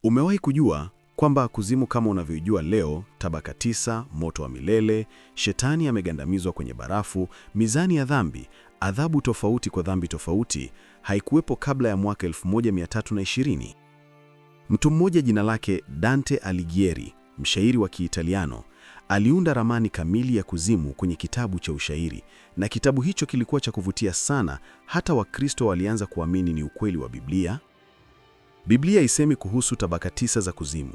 Umewahi kujua kwamba kuzimu kama unavyojua leo, tabaka 9, moto wa milele, shetani amegandamizwa kwenye barafu, mizani ya dhambi, adhabu tofauti kwa dhambi tofauti, haikuwepo kabla ya mwaka 1320? Mtu mmoja jina lake Dante Alighieri, mshairi wa Kiitaliano, aliunda ramani kamili ya kuzimu kwenye kitabu cha ushairi, na kitabu hicho kilikuwa cha kuvutia sana, hata Wakristo walianza kuamini ni ukweli wa Biblia. Biblia haisemi kuhusu tabaka 9 za kuzimu.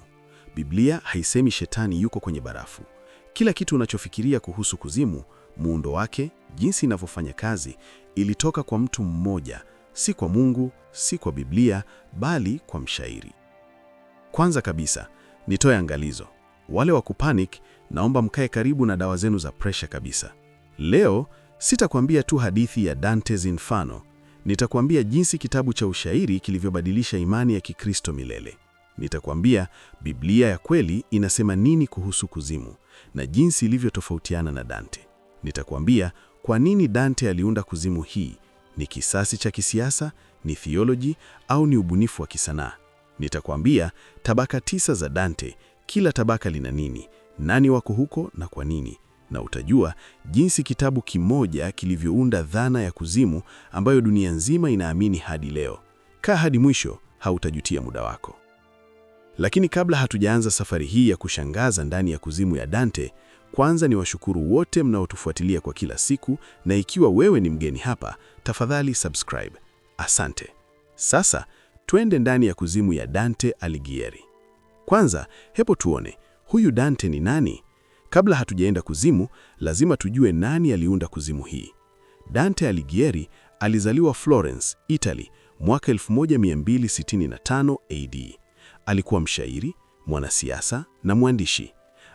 Biblia haisemi shetani yuko kwenye barafu. Kila kitu unachofikiria kuhusu kuzimu, muundo wake, jinsi inavyofanya kazi, ilitoka kwa mtu mmoja, si kwa Mungu, si kwa Biblia, bali kwa mshairi. Kwanza kabisa, nitoe angalizo. Wale wa kupanic, naomba mkae karibu na dawa zenu za presha kabisa. Leo, sitakwambia tu hadithi ya Dante's Inferno. Nitakwambia jinsi kitabu cha ushairi kilivyobadilisha imani ya Kikristo milele. Nitakwambia Biblia ya kweli inasema nini kuhusu kuzimu na jinsi ilivyotofautiana na Dante. Nitakwambia kwa nini Dante aliunda kuzimu hii. Ni kisasi cha kisiasa, ni theology au ni ubunifu wa kisanaa? Nitakwambia tabaka 9 za Dante, kila tabaka lina nini, nani wako huko na kwa nini. Na utajua jinsi kitabu kimoja kilivyounda dhana ya kuzimu ambayo dunia nzima inaamini hadi leo. Kaa hadi mwisho, hautajutia muda wako. Lakini kabla hatujaanza safari hii ya kushangaza ndani ya kuzimu ya Dante, kwanza ni washukuru wote mnaotufuatilia kwa kila siku, na ikiwa wewe ni mgeni hapa, tafadhali subscribe. Asante. Sasa twende ndani ya kuzimu ya Dante Alighieri. Kwanza, hebu tuone huyu Dante ni nani? Kabla hatujaenda kuzimu, lazima tujue nani aliunda kuzimu hii. Dante Alighieri alizaliwa Florence, Italy, mwaka 1265 AD. Alikuwa mshairi, mwanasiasa na mwandishi.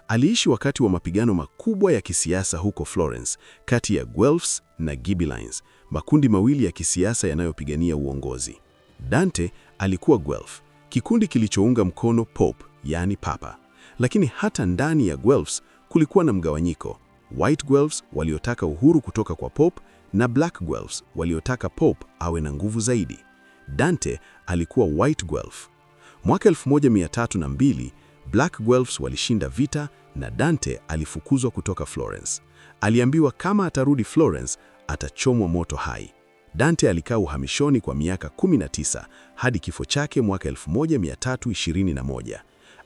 Aliishi wakati wa mapigano makubwa ya kisiasa huko Florence, kati ya Guelphs na Ghibellines, makundi mawili ya kisiasa yanayopigania uongozi. Dante alikuwa Guelph, kikundi kilichounga mkono Pope, yani Papa. Lakini hata ndani ya Guelphs kulikuwa na mgawanyiko. White Guelphs waliotaka uhuru kutoka kwa Pope na Black Guelphs waliotaka Pope awe na nguvu zaidi. Dante alikuwa White Guelph. Mwaka 1302, Black Guelphs walishinda vita na Dante alifukuzwa kutoka Florence. Aliambiwa kama atarudi Florence, atachomwa moto hai. Dante alikaa uhamishoni kwa miaka 19 hadi kifo chake mwaka 1321.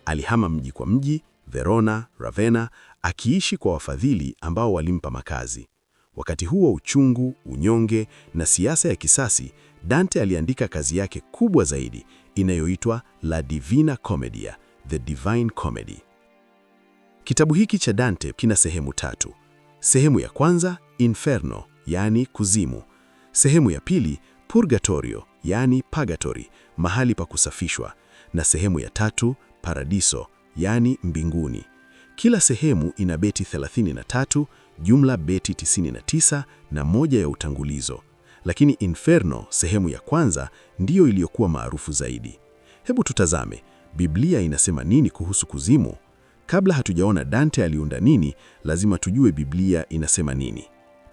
Alihama mji kwa mji, Verona, Ravenna, akiishi kwa wafadhili ambao walimpa makazi. Wakati huo uchungu, unyonge na siasa ya kisasi, Dante aliandika kazi yake kubwa zaidi inayoitwa La Divina Commedia, The Divine Comedy. Kitabu hiki cha Dante kina sehemu 3. Sehemu ya kwanza, Inferno, yani kuzimu. Sehemu ya pili, Purgatorio, yani purgatory, mahali pa kusafishwa. Na sehemu ya 3, Paradiso, yani mbinguni. Kila sehemu ina beti 33, jumla beti 99 na moja ya utangulizo. Lakini Inferno, sehemu ya kwanza, ndiyo iliyokuwa maarufu zaidi. Hebu tutazame, Biblia inasema nini kuhusu kuzimu? Kabla hatujaona Dante aliunda nini, lazima tujue Biblia inasema nini.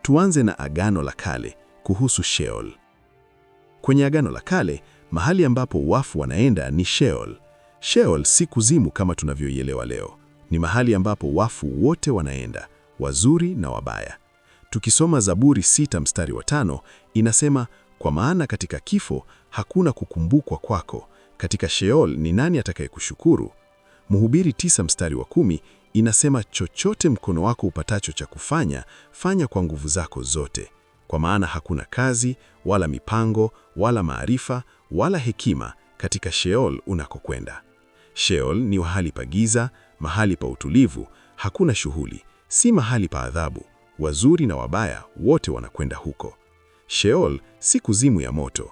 Tuanze na Agano la Kale, kuhusu Sheol. Kwenye Agano la Kale, mahali ambapo wafu wanaenda ni Sheol. Sheol si kuzimu kama tunavyoielewa leo. Ni mahali ambapo wafu wote wanaenda, wazuri na wabaya. Tukisoma Zaburi 6 mstari wa 5, inasema, kwa maana katika kifo hakuna kukumbukwa kwako, katika Sheol ni nani atakayekushukuru? Mhubiri 9 mstari wa 10 inasema, chochote mkono wako upatacho cha kufanya, fanya kwa nguvu zako zote, kwa maana hakuna kazi, wala mipango, wala maarifa, wala hekima katika Sheol unakokwenda. Sheol ni mahali pa giza, mahali pa utulivu, hakuna shughuli, si mahali pa adhabu. Wazuri na wabaya wote wanakwenda huko. Sheol si kuzimu ya moto.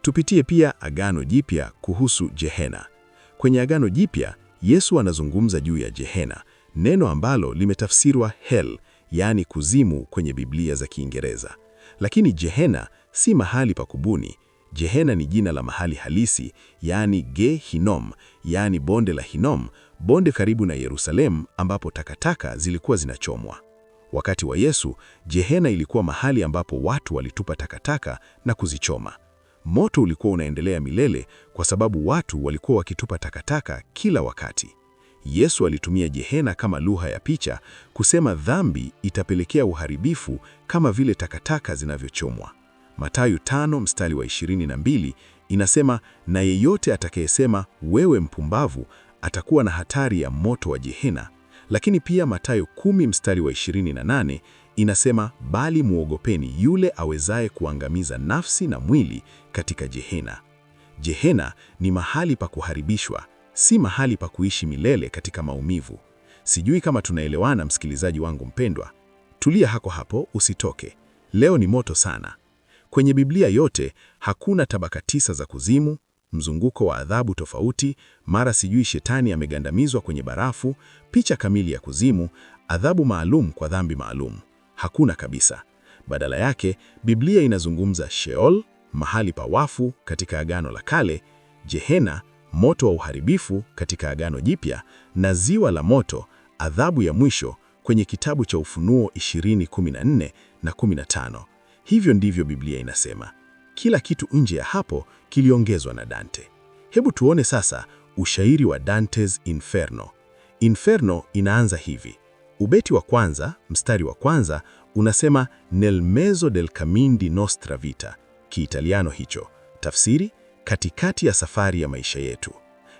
Tupitie pia Agano Jipya kuhusu Jehena. Kwenye Agano Jipya, Yesu anazungumza juu ya Jehena, neno ambalo limetafsiriwa hell, yani kuzimu kwenye Biblia za Kiingereza. Lakini Jehena si mahali pa kubuni. Jehena ni jina la mahali halisi, yani Gehinom, yani bonde la Hinom, bonde karibu na Yerusalemu ambapo takataka zilikuwa zinachomwa. Wakati wa Yesu, Jehena ilikuwa mahali ambapo watu walitupa takataka na kuzichoma. Moto ulikuwa unaendelea milele kwa sababu watu walikuwa wakitupa takataka kila wakati. Yesu alitumia Jehena kama lugha ya picha kusema dhambi itapelekea uharibifu kama vile takataka zinavyochomwa. Mathayo 5 mstari wa 22 inasema, na yeyote atakayesema wewe mpumbavu atakuwa na hatari ya moto wa Jehena. Lakini pia Mathayo 10 mstari wa 28 inasema, bali muogopeni yule awezaye kuangamiza nafsi na mwili katika Jehena. Jehena ni mahali pa kuharibishwa, si mahali pa kuishi milele katika maumivu. Sijui kama tunaelewana, msikilizaji wangu mpendwa. Tulia hako hapo, usitoke. Leo ni moto sana. Kwenye Biblia yote hakuna tabaka 9 za kuzimu, mzunguko wa adhabu tofauti, mara sijui shetani amegandamizwa kwenye barafu, picha kamili ya kuzimu, adhabu maalum kwa dhambi maalum. Hakuna kabisa. Badala yake, Biblia inazungumza Sheol, mahali pa wafu katika Agano la Kale, Jehena, moto wa uharibifu katika Agano Jipya, na ziwa la moto, adhabu ya mwisho kwenye kitabu cha Ufunuo 20:14 na 15. Hivyo ndivyo Biblia inasema. Kila kitu nje ya hapo kiliongezwa na Dante. Hebu tuone sasa ushairi wa Dante's Inferno. Inferno inaanza hivi. Ubeti wa kwanza, mstari wa kwanza, unasema nel mezzo del cammin di nostra vita. Kiitaliano hicho. Tafsiri, katikati ya safari ya maisha yetu.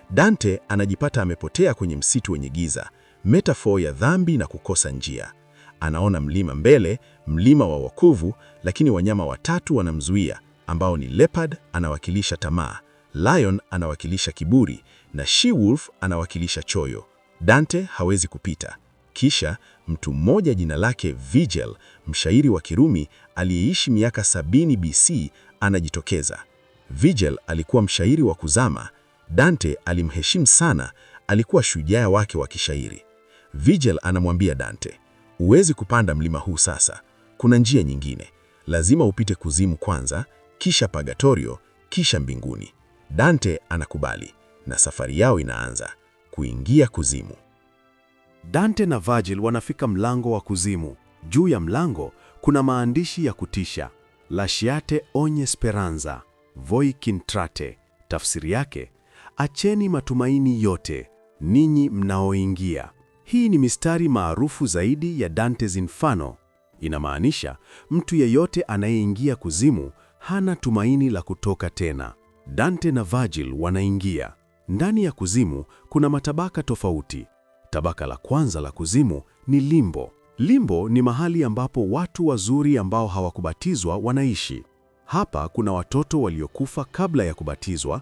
Dante anajipata amepotea kwenye msitu wenye giza, metafor ya dhambi na kukosa njia. Anaona mlima mbele, mlima wa wokovu, lakini wanyama watatu wanamzuia, ambao ni leopard anawakilisha tamaa, lion anawakilisha kiburi, na she-wolf anawakilisha choyo. Dante hawezi kupita. Kisha mtu mmoja jina lake Virgil, mshairi wa Kirumi aliyeishi miaka 70 BC, anajitokeza. Virgil alikuwa mshairi wa kuzama. Dante alimheshimu sana, alikuwa shujaa wake wa kishairi. Virgil anamwambia Dante, huwezi kupanda mlima huu sasa. Kuna njia nyingine. Lazima upite kuzimu kwanza, kisha pagatorio, kisha mbinguni. Dante anakubali na safari yao inaanza, kuingia kuzimu. Dante na Virgil wanafika mlango wa kuzimu. Juu ya mlango kuna maandishi ya kutisha: Lasciate ogni speranza, voi intrate. Tafsiri yake, acheni matumaini yote, ninyi mnaoingia. Hii ni mistari maarufu zaidi ya Dante's Inferno. Inamaanisha mtu yeyote anayeingia kuzimu hana tumaini la kutoka tena. Dante na Virgil wanaingia. Ndani ya kuzimu kuna matabaka tofauti. Tabaka la kwanza la kuzimu ni limbo. Limbo ni mahali ambapo watu wazuri ambao hawakubatizwa wanaishi. Hapa kuna watoto waliokufa kabla ya kubatizwa,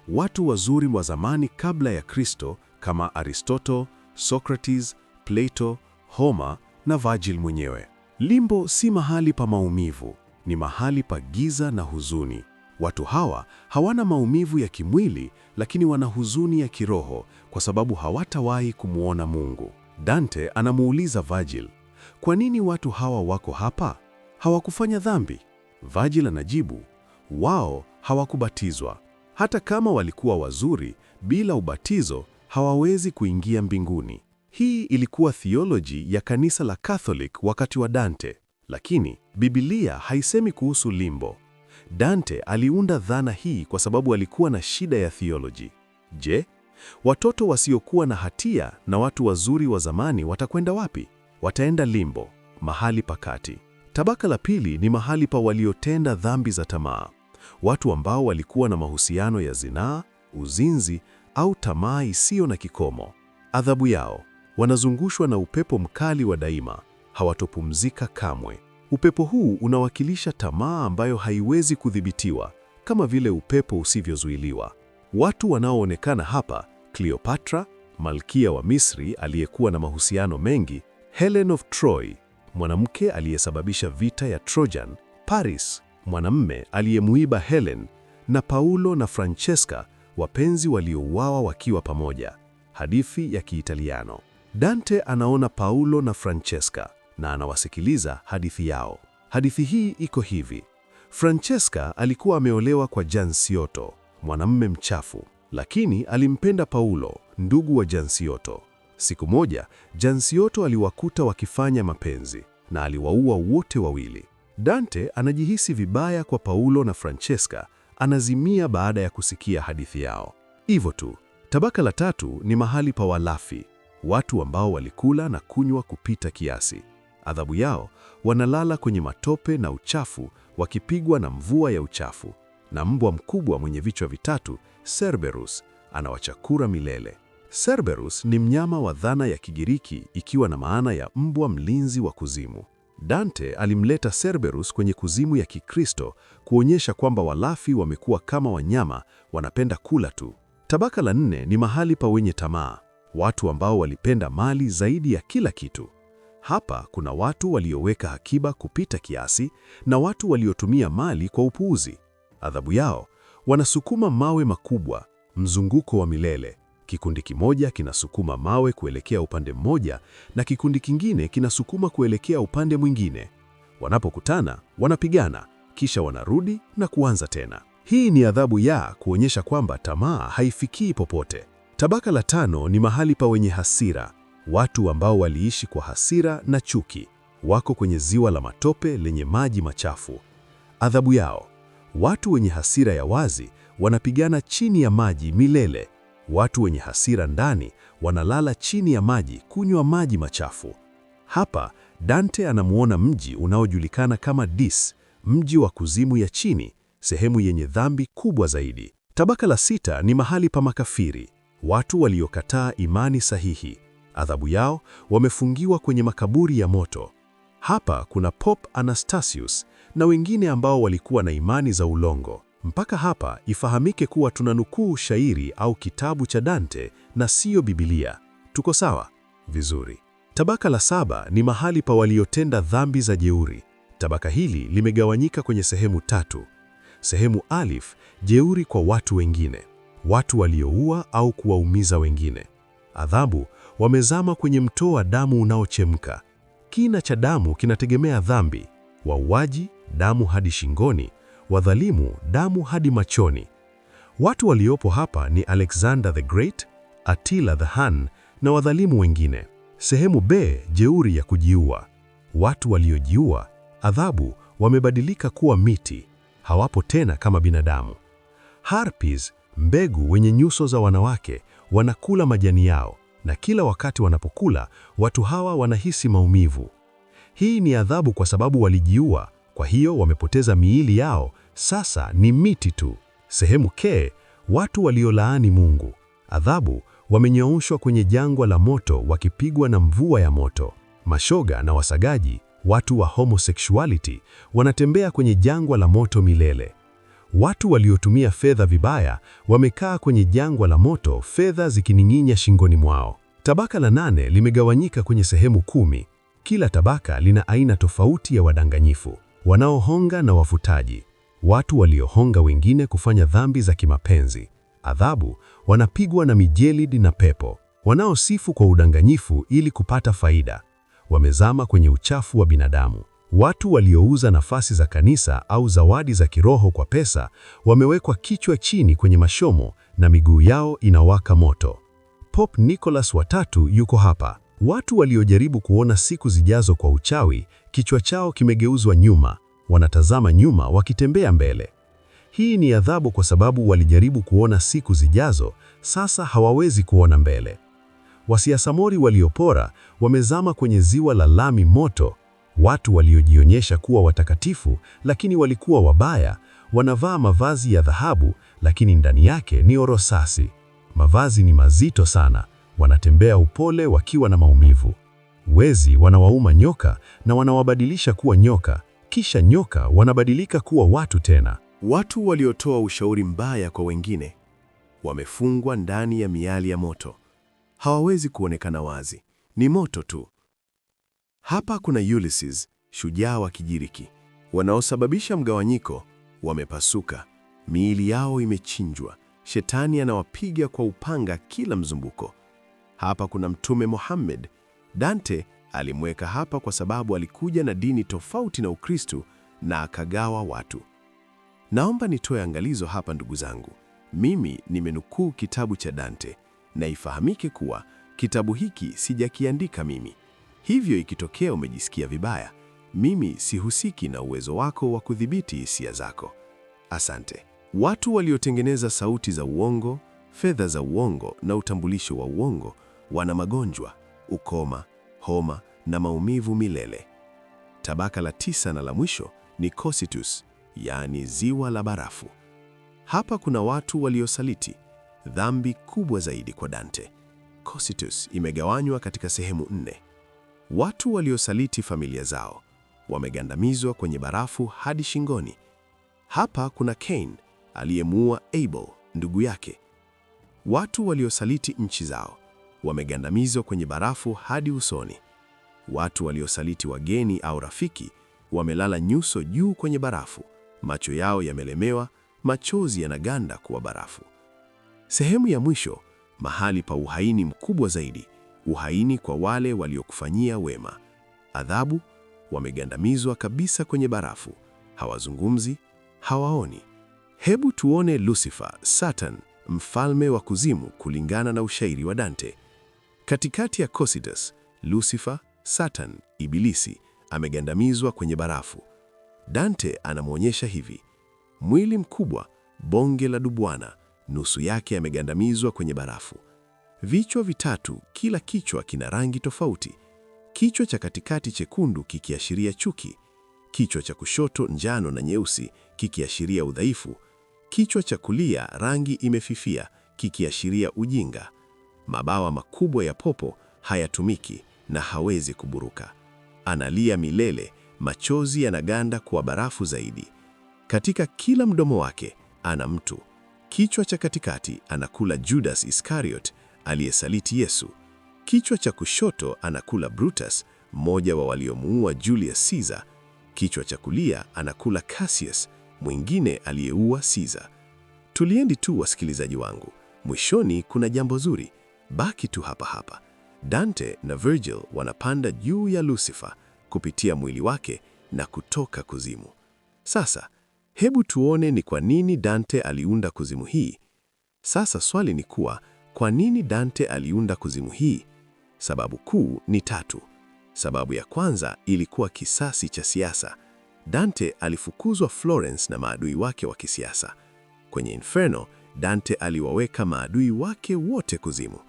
watu wazuri wa zamani kabla ya Kristo kama Aristotle, Socrates, Plato, Homer na Virgil mwenyewe. Limbo si mahali pa maumivu, ni mahali pa giza na huzuni. Watu hawa hawana maumivu ya kimwili, lakini wana huzuni ya kiroho kwa sababu hawatawahi kumwona Mungu. Dante anamuuliza Virgil, kwa nini watu hawa wako hapa? Hawakufanya dhambi? Virgil anajibu, wao hawakubatizwa. Hata kama walikuwa wazuri, bila ubatizo hawawezi kuingia mbinguni. Hii ilikuwa theology ya kanisa la Catholic wakati wa Dante, lakini Biblia haisemi kuhusu limbo. Dante aliunda dhana hii kwa sababu alikuwa na shida ya theology. Je, watoto wasiokuwa na hatia na watu wazuri wa zamani watakwenda wapi? Wataenda limbo, mahali pa kati. Tabaka la pili ni mahali pa waliotenda dhambi za tamaa. Watu ambao walikuwa na mahusiano ya zinaa, uzinzi au tamaa isiyo na kikomo. Adhabu yao, wanazungushwa na upepo mkali wa daima, hawatopumzika kamwe. Upepo huu unawakilisha tamaa ambayo haiwezi kudhibitiwa, kama vile upepo usivyozuiliwa. Watu wanaoonekana hapa: Cleopatra, malkia wa Misri aliyekuwa na mahusiano mengi; Helen of Troy, mwanamke aliyesababisha vita ya Trojan; Paris, mwanamume aliyemuiba Helen; na Paulo na Francesca, wapenzi waliouawa wakiwa pamoja. Hadithi ya Kiitaliano. Dante anaona Paulo na Francesca na anawasikiliza hadithi yao. Hadithi hii iko hivi: Francesca alikuwa ameolewa kwa Gianciotto, mwanamume mchafu, lakini alimpenda Paulo, ndugu wa Gianciotto. Siku moja, Gianciotto aliwakuta wakifanya mapenzi na aliwaua wote wawili. Dante anajihisi vibaya kwa Paulo na Francesca anazimia baada ya kusikia hadithi yao. Hivyo tu. Tabaka la tatu ni mahali pa walafi, watu ambao walikula na kunywa kupita kiasi. Adhabu yao, wanalala kwenye matope na uchafu, wakipigwa na mvua ya uchafu. Na mbwa mkubwa mwenye vichwa vitatu, Cerberus, anawachakura milele. Cerberus ni mnyama wa dhana ya Kigiriki ikiwa na maana ya mbwa mlinzi wa kuzimu. Dante alimleta Cerberus kwenye kuzimu ya Kikristo kuonyesha kwamba walafi wamekuwa kama wanyama, wanapenda kula tu. Tabaka la nne ni mahali pa wenye tamaa, watu ambao walipenda mali zaidi ya kila kitu. Hapa kuna watu walioweka akiba kupita kiasi na watu waliotumia mali kwa upuuzi. Adhabu yao, wanasukuma mawe makubwa, mzunguko wa milele. Kikundi kimoja kinasukuma mawe kuelekea upande mmoja na kikundi kingine kinasukuma kuelekea upande mwingine. Wanapokutana, wanapigana, kisha wanarudi na kuanza tena. Hii ni adhabu ya kuonyesha kwamba tamaa haifikii popote. Tabaka la tano ni mahali pa wenye hasira, watu ambao waliishi kwa hasira na chuki, wako kwenye ziwa la matope lenye maji machafu. Adhabu yao, watu wenye hasira ya wazi wanapigana chini ya maji milele. Watu wenye hasira ndani wanalala chini ya maji kunywa maji machafu. Hapa Dante anamuona mji unaojulikana kama Dis, mji wa kuzimu ya chini, sehemu yenye dhambi kubwa zaidi. Tabaka la sita ni mahali pa makafiri, watu waliokataa imani sahihi. Adhabu yao, wamefungiwa kwenye makaburi ya moto. Hapa kuna Pope Anastasius na wengine ambao walikuwa na imani za ulongo. Mpaka hapa ifahamike kuwa tunanukuu shairi au kitabu cha Dante na siyo Biblia. Tuko sawa? Vizuri. Tabaka la saba ni mahali pa waliotenda dhambi za jeuri. Tabaka hili limegawanyika kwenye sehemu tatu. Sehemu alif, jeuri kwa watu wengine, watu walioua au kuwaumiza wengine. Adhabu, wamezama kwenye mto wa damu unaochemka. Kina cha damu kinategemea dhambi. Wauaji, damu hadi shingoni. Wadhalimu, damu hadi machoni. Watu waliopo hapa ni Alexander the Great, Attila the Hun na wadhalimu wengine. Sehemu B, jeuri ya kujiua. Watu waliojiua, adhabu, wamebadilika kuwa miti. Hawapo tena kama binadamu. Harpies, mbegu wenye nyuso za wanawake, wanakula majani yao, na kila wakati wanapokula, watu hawa wanahisi maumivu. Hii ni adhabu kwa sababu walijiua, kwa hiyo wamepoteza miili yao, sasa ni miti tu. Sehemu K, watu waliolaani Mungu. Adhabu, wamenyooshwa kwenye jangwa la moto wakipigwa na mvua ya moto. Mashoga na wasagaji, watu wa homosexuality, wanatembea kwenye jangwa la moto milele. Watu waliotumia fedha vibaya wamekaa kwenye jangwa la moto, fedha zikining'inya shingoni mwao. Tabaka la nane limegawanyika kwenye sehemu 10. Kila tabaka lina aina tofauti ya wadanganyifu, wanaohonga na wafutaji, watu waliohonga wengine kufanya dhambi za kimapenzi. Adhabu, wanapigwa na mijeledi na pepo. Wanaosifu kwa udanganyifu ili kupata faida, wamezama kwenye uchafu wa binadamu. Watu waliouza nafasi za kanisa au zawadi za kiroho kwa pesa, wamewekwa kichwa chini kwenye mashomo na miguu yao inawaka moto. Pope Nicholas wa tatu yuko hapa. Watu waliojaribu kuona siku zijazo kwa uchawi, kichwa chao kimegeuzwa nyuma, wanatazama nyuma wakitembea mbele. Hii ni adhabu kwa sababu walijaribu kuona siku zijazo, sasa hawawezi kuona mbele. Wasiasamori waliopora wamezama kwenye ziwa la lami moto. Watu waliojionyesha kuwa watakatifu lakini walikuwa wabaya, wanavaa mavazi ya dhahabu lakini ndani yake ni orosasi. Mavazi ni mazito sana, wanatembea upole wakiwa na maumivu. Wezi wanawauma nyoka na wanawabadilisha kuwa nyoka, kisha nyoka wanabadilika kuwa watu tena. Watu waliotoa ushauri mbaya kwa wengine wamefungwa ndani ya miali ya moto. Hawawezi kuonekana wazi, ni moto tu. Hapa kuna Ulysses, shujaa wa Kigiriki. Wanaosababisha mgawanyiko wamepasuka, miili yao imechinjwa. Shetani anawapiga kwa upanga kila mzumbuko. Hapa kuna Mtume Muhammad. Dante alimweka hapa kwa sababu alikuja na dini tofauti na Ukristo na akagawa watu. Naomba nitoe angalizo hapa ndugu zangu. Mimi nimenukuu kitabu cha Dante na ifahamike kuwa kitabu hiki sijakiandika mimi. Hivyo ikitokea umejisikia vibaya, mimi sihusiki na uwezo wako wa kudhibiti hisia zako. Asante. Watu waliotengeneza sauti za uongo, fedha za uongo na utambulisho wa uongo wana magonjwa, ukoma, homa na maumivu milele. Tabaka la 9 na la mwisho ni Cocytus, yaani ziwa la barafu. Hapa kuna watu waliosaliti, dhambi kubwa zaidi kwa Dante. Cocytus imegawanywa katika sehemu 4. Watu waliosaliti familia zao wamegandamizwa kwenye barafu hadi shingoni. Hapa kuna Cain aliyemuua Abel, ndugu yake. Watu waliosaliti nchi zao wamegandamizwa kwenye barafu hadi usoni. Watu waliosaliti wageni au rafiki wamelala nyuso juu kwenye barafu, macho yao yamelemewa, machozi yanaganda kuwa barafu. Sehemu ya mwisho, mahali pa uhaini mkubwa zaidi, uhaini kwa wale waliokufanyia wema. Adhabu, wamegandamizwa kabisa kwenye barafu, hawazungumzi, hawaoni. Hebu tuone Lucifer, Satan, mfalme wa kuzimu kulingana na ushairi wa Dante. Katikati ya Cocytus, Lucifer, Satan, Ibilisi, amegandamizwa kwenye barafu. Dante anamwonyesha hivi: mwili mkubwa, bonge la dubwana, nusu yake amegandamizwa kwenye barafu. Vichwa vitatu, kila kichwa kina rangi tofauti. Kichwa cha katikati chekundu kikiashiria chuki, kichwa cha kushoto njano na nyeusi kikiashiria udhaifu, kichwa cha kulia rangi imefifia kikiashiria ujinga. Mabawa makubwa ya popo hayatumiki na hawezi kuburuka. Analia milele, machozi yanaganda kuwa barafu zaidi. Katika kila mdomo wake ana mtu. Kichwa cha katikati anakula Judas Iscariot aliyesaliti Yesu. Kichwa cha kushoto anakula Brutus, mmoja wa waliomuua Julius Caesar. Kichwa cha kulia anakula Cassius, mwingine aliyeua Caesar. Tuliendi tu, wasikilizaji wangu. Mwishoni kuna jambo zuri. Baki tu hapa hapa. Dante na Virgil wanapanda juu ya Lucifer kupitia mwili wake na kutoka kuzimu. Sasa, hebu tuone ni kwa nini Dante aliunda kuzimu hii. Sasa swali ni kuwa, kwa nini Dante aliunda kuzimu hii? Sababu kuu ni 3. Sababu ya kwanza ilikuwa kisasi cha siasa. Dante alifukuzwa Florence na maadui wake wa kisiasa. Kwenye Inferno, Dante aliwaweka maadui wake wote kuzimu.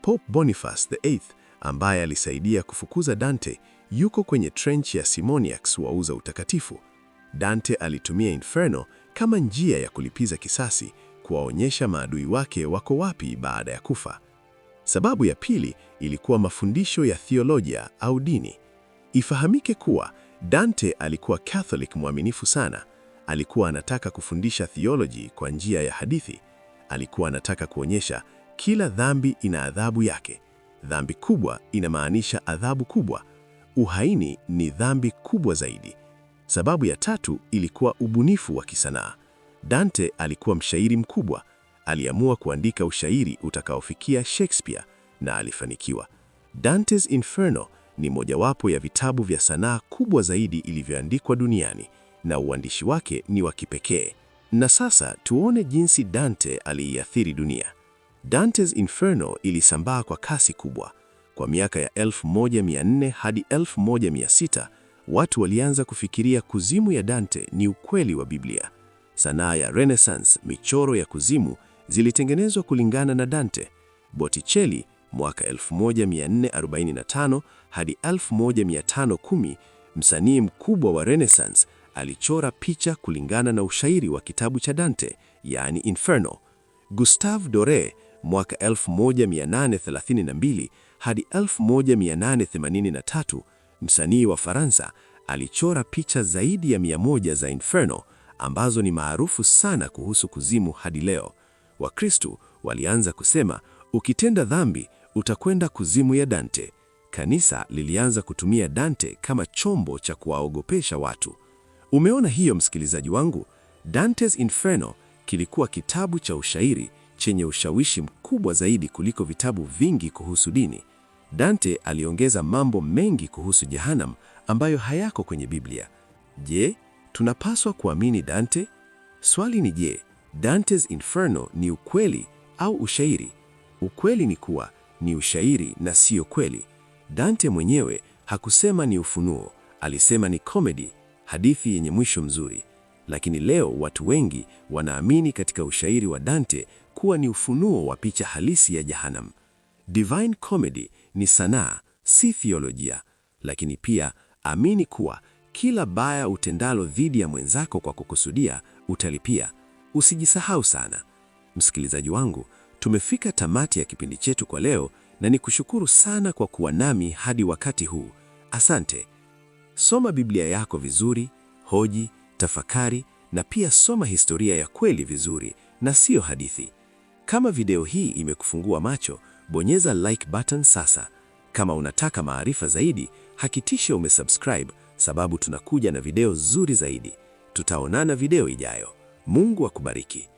Pope Boniface VIII, ambaye alisaidia kufukuza Dante, yuko kwenye trench ya Simoniacs wauza utakatifu. Dante alitumia Inferno kama njia ya kulipiza kisasi, kuwaonyesha maadui wake wako wapi baada ya kufa. Sababu ya pili ilikuwa mafundisho ya theolojia au dini. Ifahamike kuwa Dante alikuwa Catholic mwaminifu sana. Alikuwa anataka kufundisha theology kwa njia ya hadithi. Alikuwa anataka kuonyesha kila dhambi ina adhabu yake. Dhambi kubwa inamaanisha adhabu kubwa. Uhaini ni dhambi kubwa zaidi. Sababu ya tatu ilikuwa ubunifu wa kisanaa. Dante alikuwa mshairi mkubwa. Aliamua kuandika ushairi utakaofikia Shakespeare na alifanikiwa. Dante's Inferno ni mojawapo ya vitabu vya sanaa kubwa zaidi ilivyoandikwa duniani na uandishi wake ni wa kipekee. Na sasa tuone jinsi Dante aliiathiri dunia. Dante's Inferno ilisambaa kwa kasi kubwa. Kwa miaka ya 1400 hadi 1600, watu walianza kufikiria kuzimu ya Dante ni ukweli wa Biblia. Sanaa ya Renaissance, michoro ya kuzimu, zilitengenezwa kulingana na Dante. Botticelli mwaka 1445 hadi 1510, msanii mkubwa wa Renaissance, alichora picha kulingana na ushairi wa kitabu cha Dante, yaani Inferno. Gustave Doré mwaka 1832 hadi 1883, msanii wa Faransa, alichora picha zaidi ya 100 za Inferno ambazo ni maarufu sana kuhusu kuzimu hadi leo. Wakristo walianza kusema, ukitenda dhambi utakwenda kuzimu ya Dante. Kanisa lilianza kutumia Dante kama chombo cha kuwaogopesha watu. Umeona hiyo, msikilizaji wangu? Dante's Inferno kilikuwa kitabu cha ushairi chenye ushawishi mkubwa zaidi kuliko vitabu vingi kuhusu dini. Dante aliongeza mambo mengi kuhusu Jehanamu ambayo hayako kwenye Biblia. Je, tunapaswa kuamini Dante? Swali ni je, Dante's Inferno ni ukweli au ushairi? Ukweli ni kuwa ni ushairi na sio kweli. Dante mwenyewe hakusema ni ufunuo, alisema ni comedy, hadithi yenye mwisho mzuri. Lakini leo watu wengi wanaamini katika ushairi wa Dante kuwa ni ufunuo wa picha halisi ya Jehanamu. Divine Comedy ni sanaa, si theolojia. Lakini pia amini kuwa kila baya utendalo dhidi ya mwenzako kwa kukusudia utalipia. Usijisahau sana. Msikilizaji wangu, tumefika tamati ya kipindi chetu kwa leo na nikushukuru sana kwa kuwa nami hadi wakati huu. Asante. Soma Biblia yako vizuri, hoji, tafakari na pia soma historia ya kweli vizuri na sio hadithi. Kama video hii imekufungua macho, bonyeza like button sasa. Kama unataka maarifa zaidi, hakikisha umesubscribe sababu tunakuja na video nzuri zaidi. Tutaonana video ijayo. Mungu akubariki.